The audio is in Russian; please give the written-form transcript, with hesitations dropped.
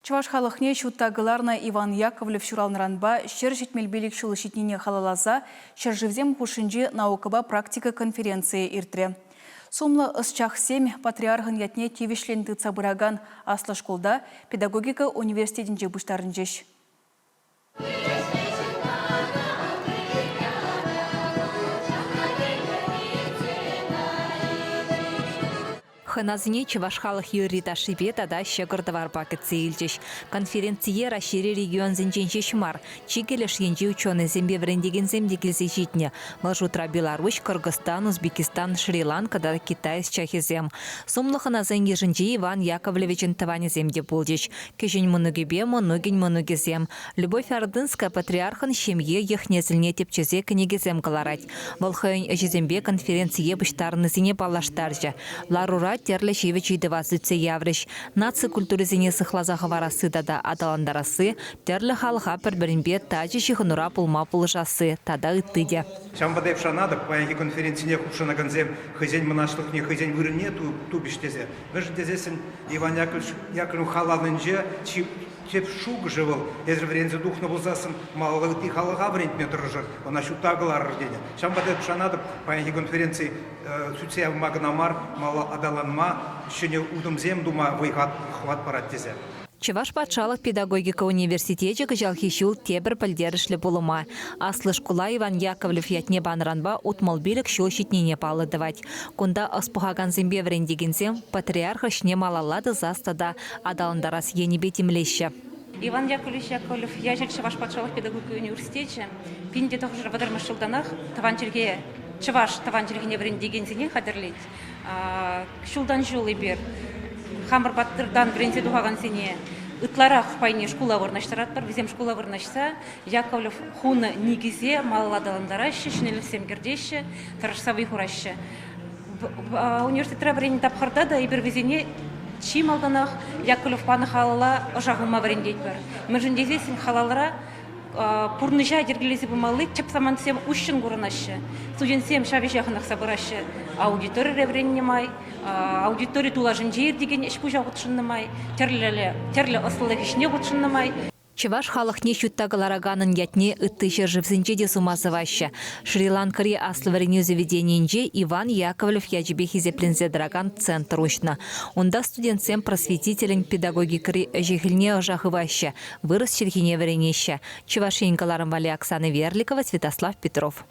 Чуваш халықне шуттағыларна Иван Яковлев шуралныранба шер жетмелбелік шулы шетнене халалаза шержевзем хушинжи наукаба практика конференции иртре. Сумлы ысчах 7 патриархын ятне тевешленді цабыраган аслы школда педагогика университетінже бұштарын жеш. Ханазне Чувашхалық юрита шибет ада щегырдывар пакет сейілжеш. Конференция расшири регион зенченче шмар. Чигелеш енче ученый зембе врендеген земдекелзе житне. Малжутра Беларусь, Кыргызстан, Узбекистан, Шри-Ланка да Китай с Чахизем. Сумлыха на зенге жинче Иван Яковлевичен таване земде булдеш. Кежень моногебе, моногень моногезем. Любовь Ордынская патриархан семье ехнезельне тепчезе книгезем галарать. Волхайын жезембе конференция быштарны зене палаштаржа. Ларура терлі шевечі девазыце яврыш. Наци культуризіне сықлазағы варасы дада адаландарасы, терлі халыға бір-бірінбе тажы шихынура пулма пулышасы, тада ыттыде. Шамбадай пшанады, паянги конференцияне хупшана ганзем, хызень мұнашлықне, хызень вырыне тубіштезе. Веждезесін Иван Яковлев халалынже чеп шуг живыл, езір врензе духны бұлзасын, малығы ты халыға врентме тұржыр, она шутағылар рождения. Шамбадай пшанады, паянги конференции сүтсе магнамар, мала адаланма, шыне удымзем дума вайғат хват парат тезе. Чуваш патшалық педагогика университете жалхишул тебір пілдерішлі болума. Аслы школа Иван Яковлев ятне банранба утмалбилік шул шетнене палыдывать. Кунда аспухаган зембе врендегенсем патриарха шне малалады застада адаландарас енебетимлеще. Иван Яковлевич яжел Чуваш патшалық педагогика университете пинде тоғжыр вадармаш жылданах таванчерге Чуваш таванчергене врендегенсене қадірлейді. Шулдан жолы бер. Хамыр баттырдан брензе духаган сене ытларах пайне школа вырнаштарат бар, визем школа вырнашса, Яковлев хуны нигизе малаладаландараще, шинелесем гердеще, тарашсавый хураще. Университетра врени тапхарда да ибер визене чи малданах Яковлев паны халала ожағылма врендейт бар. Мержендезесін халалара пурныжа дергелезе бумалы чапсаман сем ущен гурнаще. Студент сем шавишахнах собраще. Аудитория ревреннемай, аудитория тулажын жер деген ешпужа гутшыннымай, терлі асылы ешне гутшыннымай. Чуваш халықне шуттағылараганын ятне ытты жержевзінче де сумазываще. Шри-Ланкари аслывареню заведениенже Иван Яковлев яжебе хизеплензе драган центр ушна. Онда студентсем просветителен педагогикари жехильне ожахываще. Вырос черхине варенеще. Чувашенькаларым Вали Оксана Верликова, Святослав Петров.